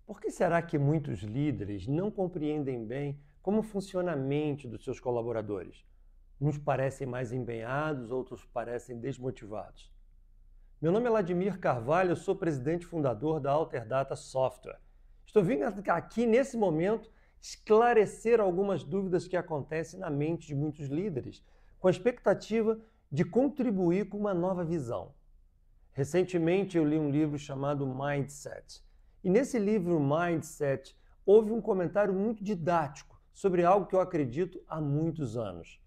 Por que será que muitos líderes não compreendem bem como funciona a mente dos seus colaboradores? Uns parecem mais empenhados, outros parecem desmotivados. Meu nome é Vladimir Carvalho, eu sou presidente e fundador da Alterdata Software. Estou vindo aqui nesse momento esclarecer algumas dúvidas que acontecem na mente de muitos líderes, com a expectativa de contribuir com uma nova visão. Recentemente eu li um livro chamado Mindset. E nesse livro Mindset houve um comentário muito didático sobre algo que eu acredito há muitos anos.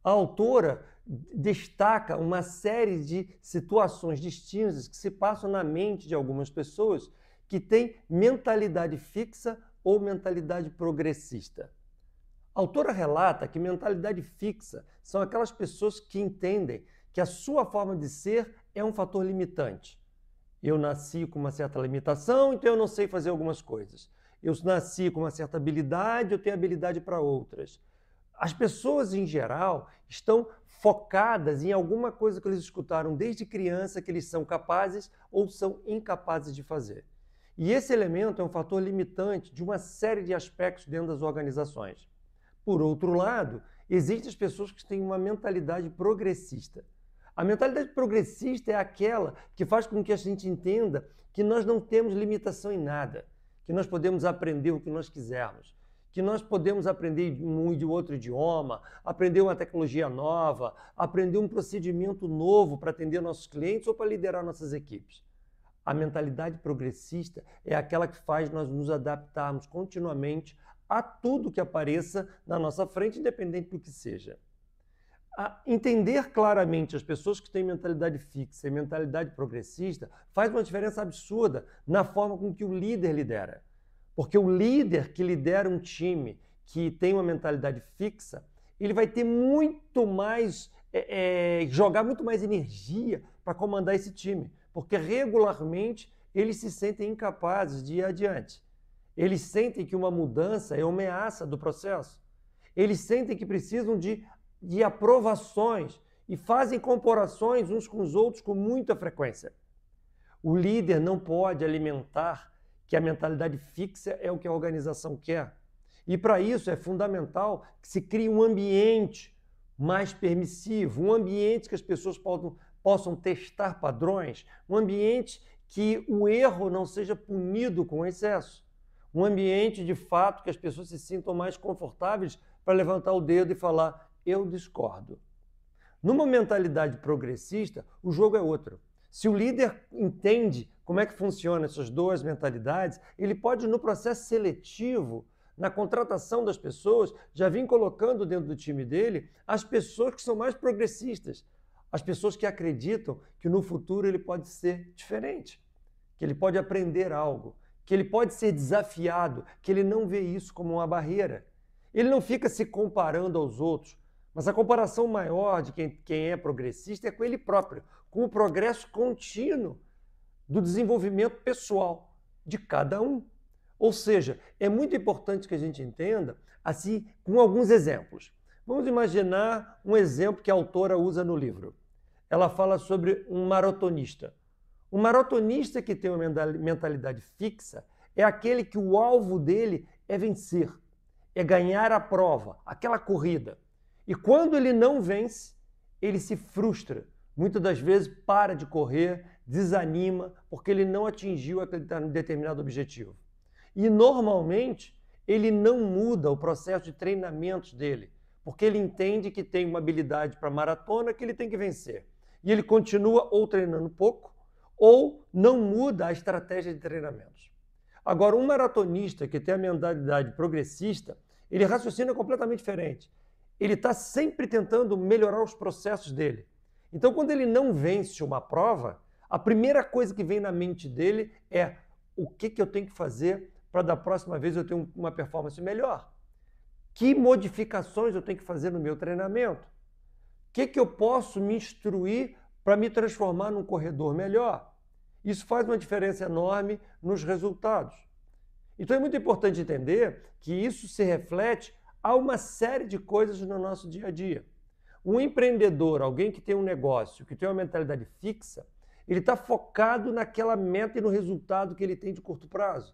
A autora destaca uma série de situações distintas que se passam na mente de algumas pessoas que têm mentalidade fixa ou mentalidade progressista. A autora relata que mentalidade fixa são aquelas pessoas que entendem que a sua forma de ser é um fator limitante. Eu nasci com uma certa limitação, então eu não sei fazer algumas coisas. Eu nasci com uma certa habilidade, eu tenho habilidade para outras. As pessoas, em geral, estão focadas em alguma coisa que eles escutaram desde criança que eles são capazes ou são incapazes de fazer. E esse elemento é um fator limitante de uma série de aspectos dentro das organizações. Por outro lado, existem as pessoas que têm uma mentalidade progressista. A mentalidade progressista é aquela que faz com que a gente entenda que nós não temos limitação em nada, que nós podemos aprender o que nós quisermos, que nós podemos aprender um e outro idioma, aprender uma tecnologia nova, aprender um procedimento novo para atender nossos clientes ou para liderar nossas equipes. A mentalidade progressista é aquela que faz nós nos adaptarmos continuamente a tudo que apareça na nossa frente, independente do que seja. Entender claramente as pessoas que têm mentalidade fixa e mentalidade progressista faz uma diferença absurda na forma com que o líder lidera. Porque o líder que lidera um time que tem uma mentalidade fixa, ele vai ter muito mais, jogar muito mais energia para comandar esse time. Porque regularmente eles se sentem incapazes de ir adiante. Eles sentem que uma mudança é uma ameaça do processo. Eles sentem que precisam de aprovações e fazem comparações uns com os outros com muita frequência. O líder não pode alimentar que a mentalidade fixa é o que a organização quer. E para isso é fundamental que se crie um ambiente mais permissivo, um ambiente que as pessoas possam testar padrões, um ambiente que o erro não seja punido com excesso, um ambiente de fato que as pessoas se sintam mais confortáveis para levantar o dedo e falar: eu discordo. Numa mentalidade progressista, o jogo é outro. Se o líder entende como é que funcionam essas duas mentalidades, ele pode, no processo seletivo, na contratação das pessoas, já vir colocando dentro do time dele as pessoas que são mais progressistas, as pessoas que acreditam que no futuro ele pode ser diferente, que ele pode aprender algo, que ele pode ser desafiado, que ele não vê isso como uma barreira. Ele não fica se comparando aos outros, mas a comparação maior de quem é progressista é com ele próprio, com o progresso contínuo do desenvolvimento pessoal de cada um. Ou seja, é muito importante que a gente entenda, assim, com alguns exemplos. Vamos imaginar um exemplo que a autora usa no livro. Ela fala sobre um maratonista. Um maratonista que tem uma mentalidade fixa é aquele que o alvo dele é vencer, é ganhar a prova, aquela corrida. E quando ele não vence, ele se frustra. Muitas das vezes para de correr, desanima, porque ele não atingiu aquele determinado objetivo. E normalmente ele não muda o processo de treinamentos dele, porque ele entende que tem uma habilidade para maratona que ele tem que vencer. E ele continua ou treinando pouco, ou não muda a estratégia de treinamentos. Agora, um maratonista que tem a mentalidade progressista, ele raciocina completamente diferente. Ele está sempre tentando melhorar os processos dele. Então, quando ele não vence uma prova, a primeira coisa que vem na mente dele é: o que eu tenho que fazer para da próxima vez eu ter uma performance melhor? Que modificações eu tenho que fazer no meu treinamento? O que eu posso me instruir para me transformar num corredor melhor? Isso faz uma diferença enorme nos resultados. Então é muito importante entender que isso se reflete a uma série de coisas no nosso dia a dia. Um empreendedor, alguém que tem um negócio, que tem uma mentalidade fixa, ele está focado naquela meta e no resultado que ele tem de curto prazo.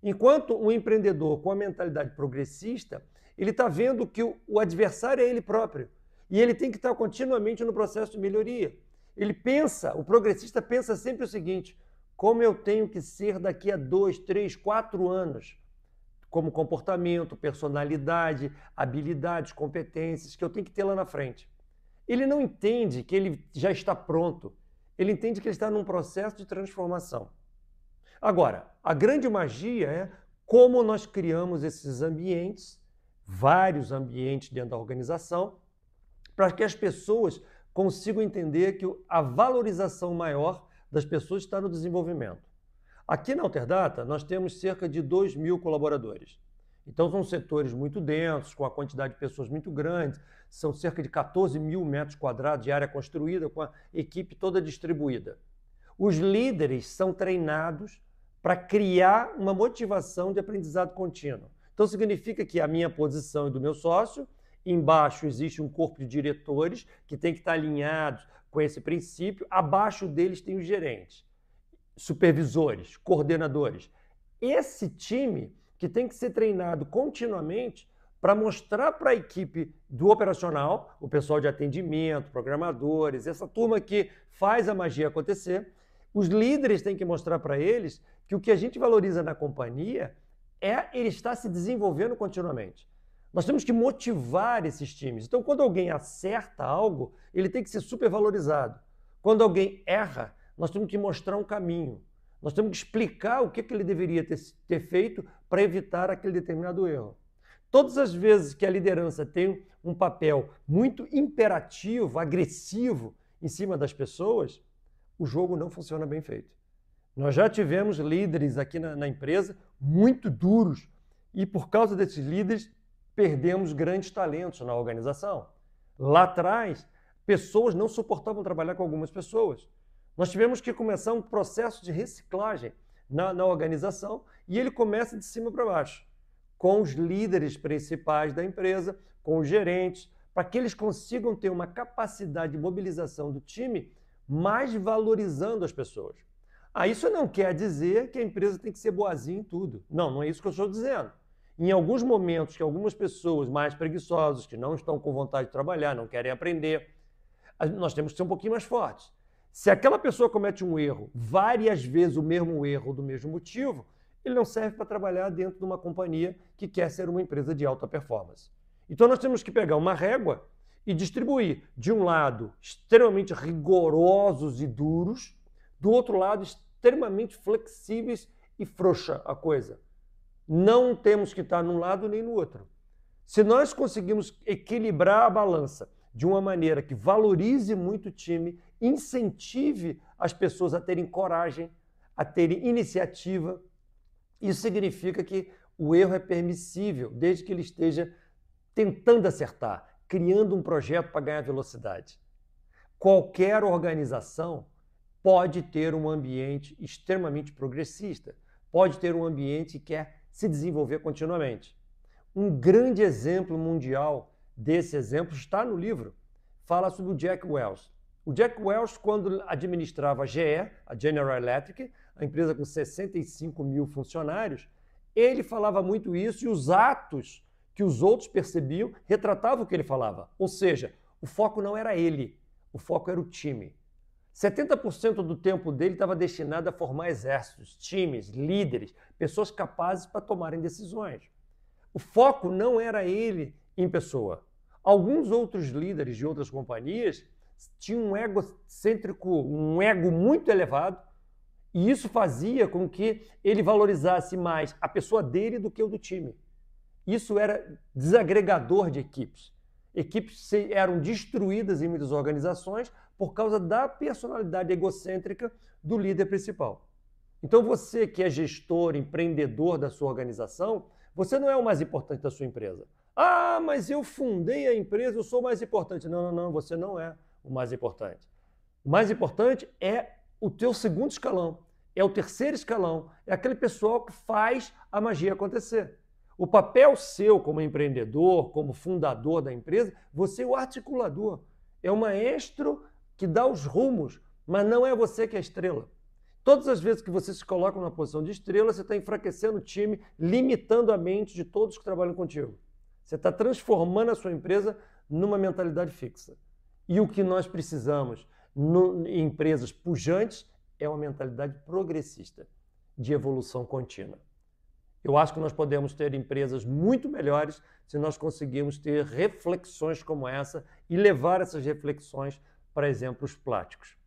Enquanto um empreendedor com a mentalidade progressista, ele está vendo que o adversário é ele próprio. E ele tem que estar continuamente no processo de melhoria. Ele pensa, o progressista pensa sempre o seguinte: como eu tenho que ser daqui a 2, 3, 4 anos? Como comportamento, personalidade, habilidades, competências que eu tenho que ter lá na frente. Ele não entende que ele já está pronto. Ele entende que ele está num processo de transformação. Agora, a grande magia é como nós criamos esses ambientes, vários ambientes dentro da organização, para que as pessoas consigam entender que a valorização maior das pessoas está no desenvolvimento. Aqui na Alterdata, nós temos cerca de 2.000 colaboradores. Então, são setores muito densos, com a quantidade de pessoas muito grande, são cerca de 14.000 metros quadrados de área construída, com a equipe toda distribuída. Os líderes são treinados para criar uma motivação de aprendizado contínuo. Então, significa que a minha posição e do meu sócio, embaixo existe um corpo de diretores que tem que estar alinhados com esse princípio, abaixo deles tem os gerentes, supervisores, coordenadores. Esse time que tem que ser treinado continuamente para mostrar para a equipe do operacional, o pessoal de atendimento, programadores, essa turma que faz a magia acontecer, os líderes têm que mostrar para eles que o que a gente valoriza na companhia é ele estar se desenvolvendo continuamente. Nós temos que motivar esses times. Então, quando alguém acerta algo, ele tem que ser supervalorizado. Quando alguém erra, nós temos que mostrar um caminho. Nós temos que explicar o que ele deveria ter feito para evitar aquele determinado erro. Todas as vezes que a liderança tem um papel muito imperativo, agressivo em cima das pessoas, o jogo não funciona bem feito. Nós já tivemos líderes aqui na empresa muito duros e por causa desses líderes perdemos grandes talentos na organização. Lá atrás, pessoas não suportavam trabalhar com algumas pessoas. Nós tivemos que começar um processo de reciclagem na organização e ele começa de cima para baixo, com os líderes principais da empresa, com os gerentes, para que eles consigam ter uma capacidade de mobilização do time mais valorizando as pessoas. Isso não quer dizer que a empresa tem que ser boazinha em tudo. Não, não é isso que eu estou dizendo. Em alguns momentos que algumas pessoas mais preguiçosas, que não estão com vontade de trabalhar, não querem aprender, nós temos que ser um pouquinho mais fortes. Se aquela pessoa comete um erro, várias vezes o mesmo erro do mesmo motivo, ele não serve para trabalhar dentro de uma companhia que quer ser uma empresa de alta performance. Então nós temos que pegar uma régua e distribuir, de um lado, extremamente rigorosos e duros, do outro lado, extremamente flexíveis e frouxa a coisa. Não temos que estar num lado nem no outro. Se nós conseguimos equilibrar a balança de uma maneira que valorize muito o time, incentive as pessoas a terem coragem, a terem iniciativa, isso significa que o erro é permissível, desde que ele esteja tentando acertar, criando um projeto para ganhar velocidade. Qualquer organização pode ter um ambiente extremamente progressista, pode ter um ambiente que quer se desenvolver continuamente. Um grande exemplo mundial desse exemplo está no livro. Fala sobre o Jack Welch. O Jack Welch, quando administrava a GE, a General Electric, a empresa com 65.000 funcionários, ele falava muito isso e os atos que os outros percebiam retratavam o que ele falava. Ou seja, o foco não era ele, o foco era o time. 70% do tempo dele estava destinado a formar exércitos, times, líderes, pessoas capazes para tomarem decisões. O foco não era ele em pessoa. Alguns outros líderes de outras companhias tinham um egocêntrico, um ego muito elevado, e isso fazia com que ele valorizasse mais a pessoa dele do que o do time. Isso era desagregador de equipes. Equipes eram destruídas em muitas organizações por causa da personalidade egocêntrica do líder principal. Então você que é gestor, empreendedor da sua organização, você não é o mais importante da sua empresa. Mas eu fundei a empresa, eu sou o mais importante. Não, você não é o mais importante. O mais importante é o teu segundo escalão, é o terceiro escalão, é aquele pessoal que faz a magia acontecer. O papel seu como empreendedor, como fundador da empresa, você é o articulador, é o maestro que dá os rumos, mas não é você que é a estrela. Todas as vezes que você se coloca numa posição de estrela, você está enfraquecendo o time, limitando a mente de todos que trabalham contigo. Você está transformando a sua empresa numa mentalidade fixa. E o que nós precisamos em empresas pujantes é uma mentalidade progressista, de evolução contínua. Eu acho que nós podemos ter empresas muito melhores se nós conseguirmos ter reflexões como essa e levar essas reflexões para exemplos práticos.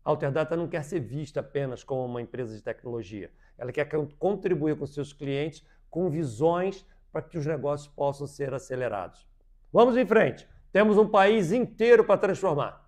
A Alterdata não quer ser vista apenas como uma empresa de tecnologia. Ela quer contribuir com seus clientes com visões para que os negócios possam ser acelerados. Vamos em frente. Temos um país inteiro para transformar.